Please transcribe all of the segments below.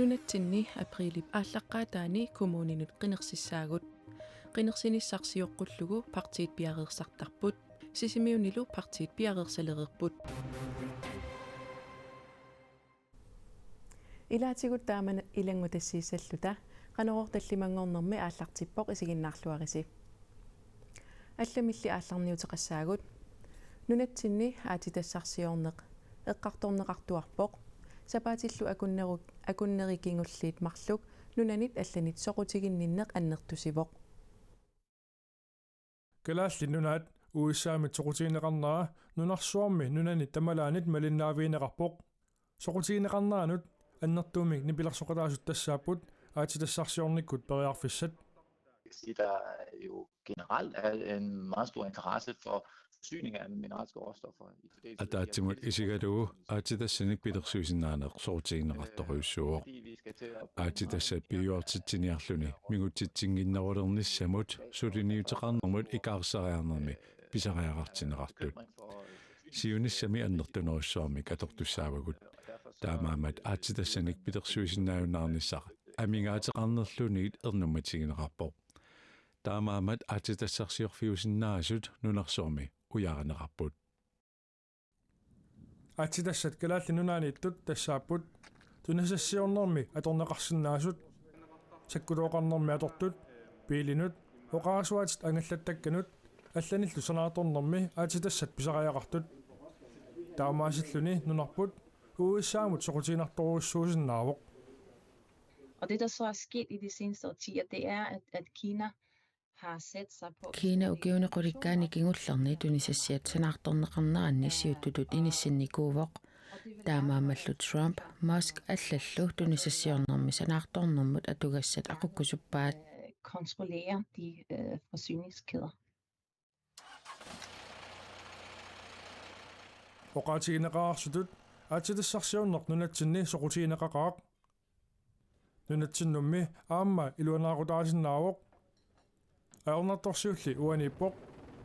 Nunatsinni aprili ааллаққаатаани коммуунинут қинерсиссаагут қинерсиниссарсиоққуллугу партиит пиареерсартарпут сисимиунилу партиит пиареерсалерерпут илаатигут таамана илангутассииссаллута qanoroortallimangornermi ааллартиппоқ исигиннаарлуариси алламилли аалларниутеқассаагут нунатсинни аатитассарсиорнеқ эққарторнеқартуарпоқ сапаатиллу акуннерикингуллиит марлук нунанит алланит соқутигинниннеқ аннертусивоқ калаалли нунаат уиссаамит соқутигинеқарнаа нунарсуарми нунанит тамалаанит малиннаавиинеқарпоқ соқутигинеқарнаанут аннертуумик нипиларсоқатаасут тассааппут аатитассарсиорниккут периарфиссат. Der jo generelt er en meget stor interesse for forsyning af mineralske råstoffer. Атаатимут исигалуу аатитассаник пилерсуисиннаанеқ соортигинеқарторуйуссуоқ аатитассат биуартитсиниарлуни мигутитсингиннерулерниссамут сулиниутеқарнэрмут икаарсариарнерми писариақартинеқартут сиуниссами аннертунеруссуарми катортуссаавагут таамаамат аатитассаник пилерсуисиннааюнаарниссақ амингаатеқарнерлунигит ернумматигинеқарпоқ таамаамат аатитассарсиорфиусиннаасут нунарсуарми уяарнеқарпут аатитассат калаалли нунаанииттут тассааппут тунасассиорнэрми аторнеқарсинаасут саккулооқарнэрми атортут пиилинут оқарасуатит ангаллаттакканут алланиллу санааторнэрми аатитассат писариақартут таамаасиллуни нунарпут уиссаамут соқутигинарторуссуусиннаавоқ. Og det, der så er sket i de seneste årtier, det er, at Kina har sat sig på... Kina ugiune qurikkaani kingullarni tunisassiat sanaartorneqarneraannissiuttutut inissinnikууvoq taamaamallu Trump Musk allallu tunisassiornermi sanaartornermut atugassat aqukkusuppaat kontrollere de forsyningskæder. Oqaatigineqaarsutut aatitassarsiunneq nunatsinni soqutigineqaqaaq нунатсиннумми аама илуанаарутаарисиннаавоқ аернарторсиулли уанииппоқ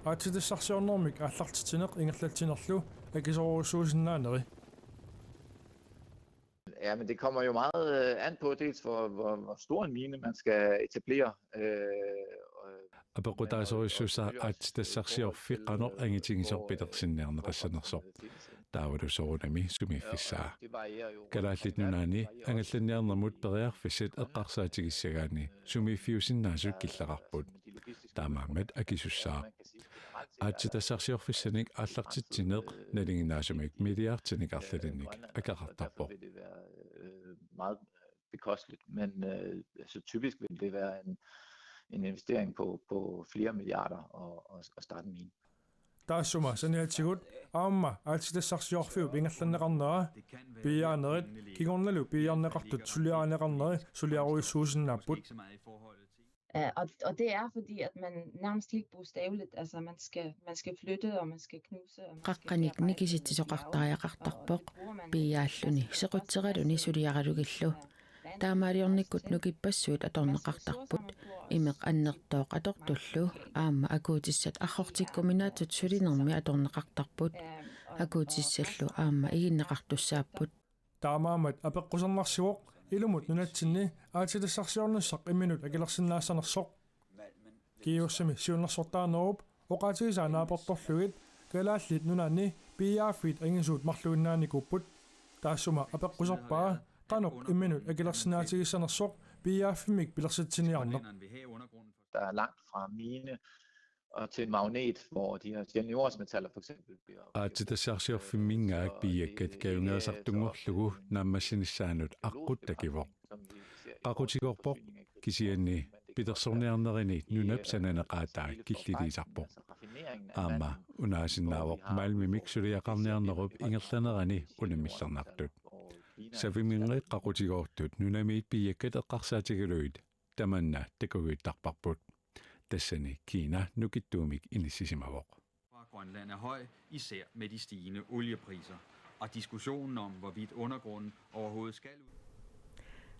аатитассарсиорнэрмик ааллартитинеқ ингерлатсинерлу акисоруссуусиннаанери. Ja, men det kommer jo meget an på dels hvor stor en mine man skal etablere. апеқутаасориссуса аатитассарсиорфи қанор ангитигисорпитерсинниарнеқассанерсоқ таавалусорунами сумиффиссаа калааллит нунаани ангалланниарнермут периарфиссат эққарсаатигиссагаани сумиффиусиннаасут киллеқарпут таамаамат акисуссаа аатитассарсиорфиссаник ааллартитсинеқ налингинаасумик милиартиник арлалинник акақартарпоқ meget bekosteligt, men så typisk vil det være en investering på flere milliarder og starte en mine. Taassuma saniatigut aamma aatitassarsiorfiu pingallanneqarnera piaanerit kigornalu piarneqartut suliaaneqarneri suliaruissuusinnapput. Og det er fordi, at man nærmest helt bogstaveligt, altså man skal flytte, og man skal knuse. Qaqqanik nikisittisoqartariaqartarpoq piaalluni sequtseraluni suliaralugillu таамаалиорниккут нукиппассуут аторнеқартарпут имеқ аннертооқ аторторлу аама акуутиссат архортиккуминаатут сулинерми аторнеқартарпут акуутиссаллу аама игиннеқартуссааппут таамаамат апеққусернарсивоқ илумут нунатсинни аатитассарсиорнссақ имминут акилерсиннаассанерсоқ киуссами сиуннерсортаарнеруп оқаатигисаа наапорторлугит калааллит нунаанни пиааффит ангисуут марлуиннааникуппут таассума апеққусерпаа qanok imminut akilерсинаатигиссанерсоқ пиааффимик пилерситсиниарнеқ. Der er langt fra mine og til en magnet, hvor de her sjældne jordsmetaller for eksempel bliver... аатитассарсиорфиммингаак пиаккат каюнгаасартунгорлугу нааммассинissaanут аққуттакивоқ қақутигорпоқ кисианни питерсорниарнерини нунап сананеқаатаа киллилисарпоқ аама унаасиннаавоқ маалмимик сулиақарниарнеруп ингерланерани унаммиллернартут савиминнеқ қақутигоортут нунамиит пиаккат эққарсаатигалуит таманна такугуиттарпарпут тассани Кина нукиттуумик иниссисимавоқ. Grønland er høj, især med de stigende oliepriser, og diskussionen om hvorvidt undergrunden overhovedet skal ud.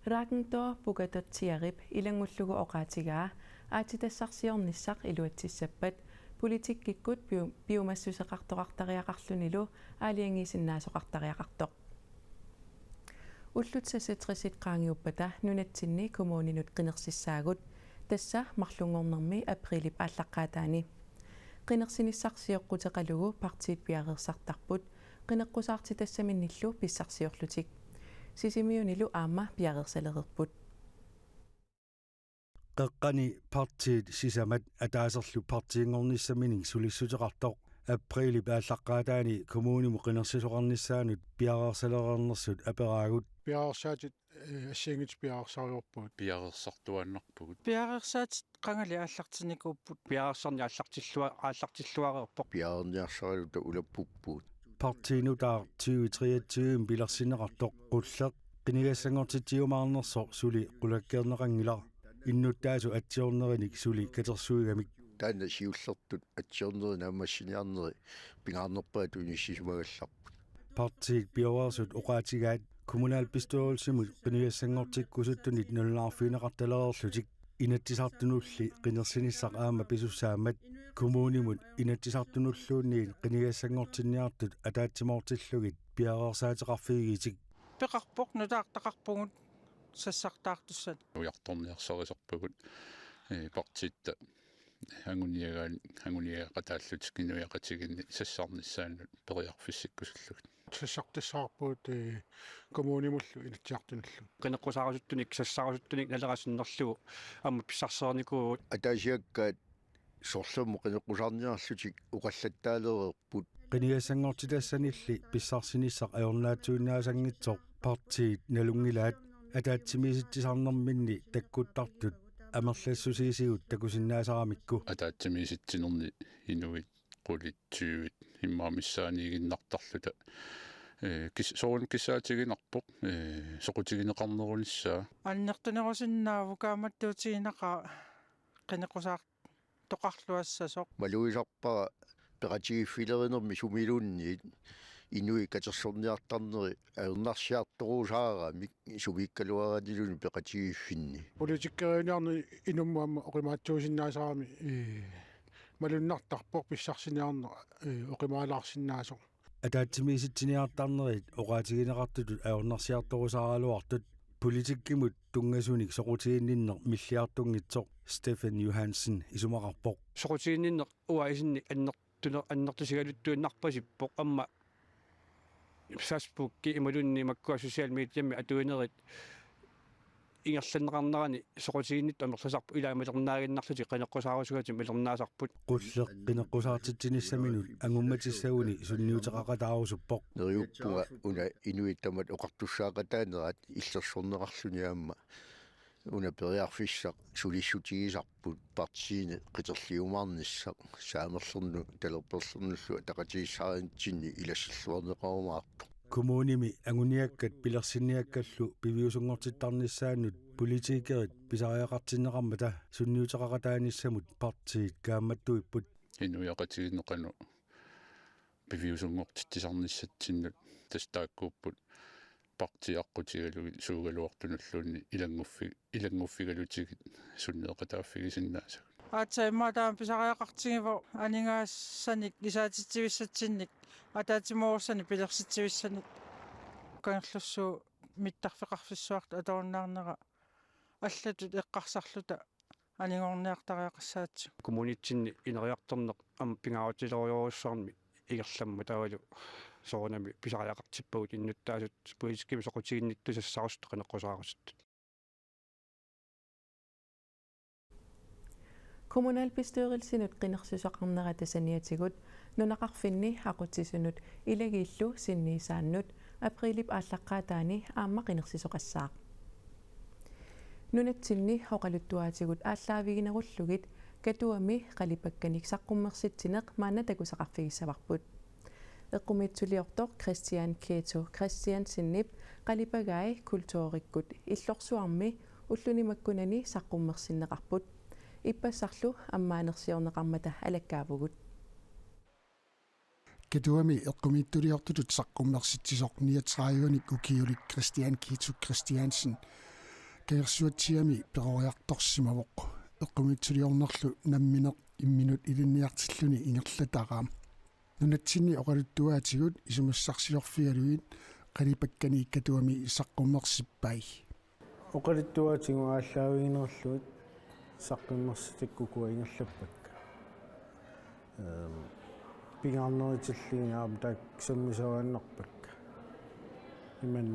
Rakentor bugatortiarip ilangullugu oqaatigaa aatitassarsiornissaq iluatsissappat politikkikut biomassuseqartoqartariaqarlunilu aaliangiisinnaasuqartariaqartoq уллутсассатрисит qaangiuppata nunatsinni kommuninut qinersissaagut tassa marlungornermi aprilip aallaqqaataani qinersinissarsioqqutеqalugu partiit piareersartarput qineqqusaarti tassaminillu pissarsiorlutik sisimiunilu aamma piareersalererput qeqqani partiit sisamat ataaserlu partiingornissamini sulissuteqartoq aprilip aallaqqaataani kommunimu qinersisoqarnissaanut piareersalerernersut aperaagut piarersaatit ассиангит пиаарсариорпут пиареерсартуаннарпугут пиареерсаатит qangali aallartinikuupput piareersorni aallartilluarerpoq пиаарниарсарилута улаппуппуут partiinutaa 2023 pilersineqartoq qulleq qinigassangortitiumаарnerso suli qulakkeerneqangila innuttaasu atsiornerinik suli katersuigamik таана сиуллертут атсиорнерина аммассиниарнери пингаарнерпаат унissisumaгалларпут partiit piawarsut oqaatigaat kommunalbestyrelsemut qinigassangortikkusuttunit nullaarfiineqartaleerlutik inattisartunulli qinersinissaq aama pisussaammat kommunimut inattisartunulluunniit qinigassangortinniartut ataatsimortillugit piareersaateqarfiigitik peqarpoq nutaartaqarpugut sassartaartussat уярторниарсорисорпагут партитта ангуниагаатааллутик кинуяқатигинни сассаарниссаанут периарфиссиккусуллугит сассартиссаарпут коммунимуллу илатсиартуналлу qineqqusarusuttunik sassarusuttunik налерасиннерлугу амма писсарсерникуу атаасиаккаат сорлуммо qinеqqusarniarlутик уқаллаттаалерерпут qinigassangortitaassanilli pissarsinissaq ajornaatuunnaasangitsoq partiit nalungilaat ataatsimisittисарнэрминни таккуттартут амерлассусиисигут такусиннаасарамикку атаатсимиситсинерни инуит qulitsuut иммаамиссааниигиннартарлута соорун кисаатигинарпоқ соқутигинеқарнерунissaa аннертунерусиннааву кааматтуутигинақа qinеqqusаар тоқарлуассасоқ малуисарпара пеқатигиффилеринерми сумилуунниит инуи катерсорниартарнери аернарсиарторусаарами сумиккалуарадилуни пеқатигиффинни политиккериниарни инуммаама оқимаатсуусиннаасарами малуннартарпоқ писсарсиниарнер оқимаалаарсиннаасоқ атаатсимиситсиниартарнерит оqaатигинеқартутут аернарсиарторусааралуартут политиккимут тунгасуник соқутигинниннер миллиартунгитсоқ Stefan Johansen исумақарпоқ соқутигинниннер уаисинни аннертусигалуттуиннарпасиппоқ амма Facebook ималунни маккуа social media-ми атуинерит ингерланнеқарнерани соқутигиннит амерласарпу илаамалернаагиннарлути qinеqqusаарусугати милернаасарпут qulleq qinеqqusаарtitsinissаминут ангумматиссагуни сунниутеқақатаарусуппоқ нериуппунга уна инуиттамат оқартуссаақатаанерат иллерсорнеқарлуниаама уна периарфиссақ сулиссутигисарпут партиини қитерлиумаарниссақ саамерлерну талерперлернуллу тақатигиссааринтинни илассиллуарнеқарумаарпу kommunimi anguniakkat pilersinniakkallu piviusunngortittarnissaanut politikkerit pisariaqartinneqarmata sunniuteqaqataanissamut partiit kaammattuipput инуяқатигинеқану пивиусунгортитсарниссатсиннут тастааккууппут партиаққутигалуги суугалуартунуллуунни илангуффигалутигит суннеэқатааффигисиннааса аатсаиммаатаам писариақартигива анingaaссаник исаатитсивиссатсинник атаатимоорсани пилерситсивиссаник канерлуссуу миттарфеқарфиссуарт аторнаарнера аллатут эққарсарлута анingorniартариақассаатсу коммунитсинни инериарторнеқ ам пингаарутилериоруссаарми игерламма таавалу соорнами писариақартиппагут иннуттаасут политиккими соқутигиннитту сассарусту qinеqqusаарусут kommunalbestyrelsinut qinersisoqarnera tasaniatigut nunaqarfinni aqutisunut ilagiillu sinniisaannut aprilip aallaqqaataani aamma qinersisoqassaaq nunatsinni hoqaluttuaatigut ааllaaviginerullugit katuami qalipakkanik saqqummersitsineq maana takusaqarfigissavарput eqqumitsuliortoq Christian Keto Christian sinnip qalipagaai kultuurikkut illorsuarmi ullunimakkunani saqqummersinneqarput иппассарлу аммаанерсиорнеқармата алаккаавгут кедуами эққумиттулиортутут саққуммерситсисоқниатсааюаник укиулик Christian Keto Christiansen каерсуатсиами перориарторсимавоқ эққумиттулиорнерлу намминеқ имминут илинниартиллуни ингерлатараам нунатсинни оқалуттуаатигут исумассарсилорфигалуит qalipakani ikkatuami saqqummersippay oqalittuatigu ааllaавигинерлуит саққиммерситиккукуингерлаппакка пингаарнеритиллигингаам таак саммисавааннерпакка иман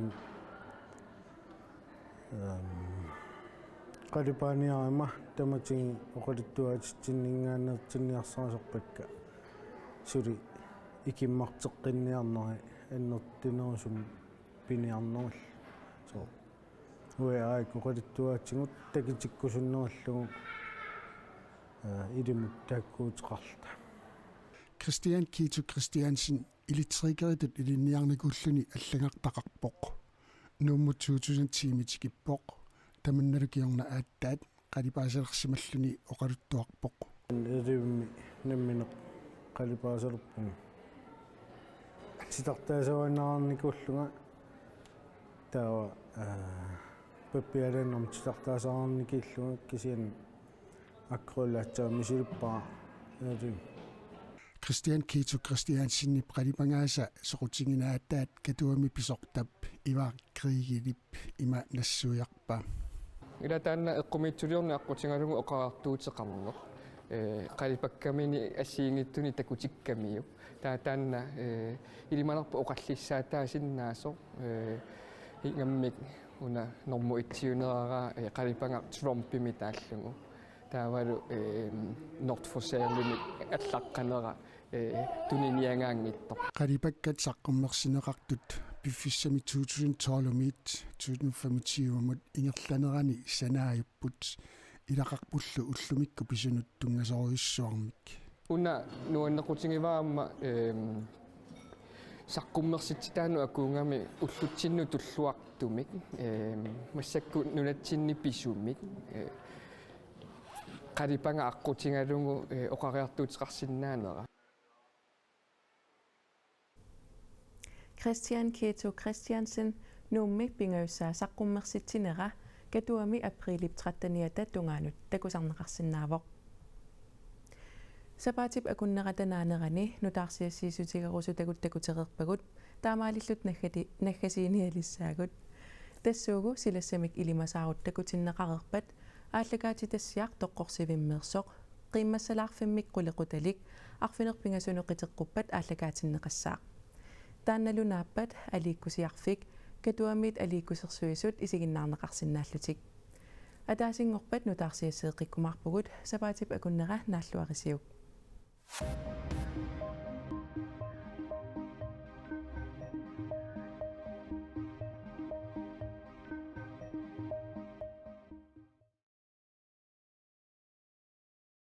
qalipaaниарама таматиги оқалиттуаатитсиннингаанертинниарсарасерпакка сули икиммартеққинниарнери аннертинерусум пиниарнерл со уяа оқалиттуаатигут такитиккусуннераллугу илимут тааккуутеқарта Christian Kieto Christiansen илитрикеритут илинниарникууллуни аллагартақарпоқ нуумму 2010-тикиппоқ таманналукиорна ааттаат қалипаасалерсималлуни оқалуттуарпоқ элимми наммине қалипаасалерпугу титартаасаванаарникууллунга таава пеппиаланнерм титартаасаарникиллунга кисиан акроллаатсаа мисилиппаа яатиг Christian Kieto Christiansen qalipангааса соқутингинааттаат катуами писортап ива кригилип има нассуиарпа илатаанна эққумитсулиорна аққутингалугу оқаартуутеқарнеқ қалипаккамини ассиингиттуни такутиккамиу таатаанна илиманерпу оқаллиссаатаасиннаасо ингаммик уна норму итсиунерара қалипанга Trumpими тааллугу таавалу нортфорсаалуни аллаққанера туниниангаангитто qalipakkat saqqummersineqartut пиффиссами 2012-мит 2025-мут ингерланерани санааюппут илақарпуллу уллумикку писунут тунгасориуссуармик уна нуаннеқутингиваама саққуммерситситаану акуунгами уллутсинну туллуартумик массакку нунатсинни писумик qalipanga аққутингалугу оқариартуутеқарсинаанера Christian Kieto Christiansen nuummi pingausaa saqqummersitsinera katuami aprilip 13 tungaanut takusarneqarsinnaavoq Sapaatip akunneratananerani nutaarsiassiisutigerusu takuteqerpagut taamaalillut naggasiinialissaagut tassuugu silassamik ilimasaarut takutinneqarerpat ааллагаатитассиар тоққорсивиммерсоқ қиммассалаарфиммик қулеқуталик арфинерпингасунеқитеққуппат ааллагаатиннеқассаа таанналунааппат алииккусиарфик катуамит алииккусерсуисут исигиннаарнеқарсинааллутик атаасингорпат нутаарсиассеэққиккумаарпугут сапаатип акуннера нааллуарисиук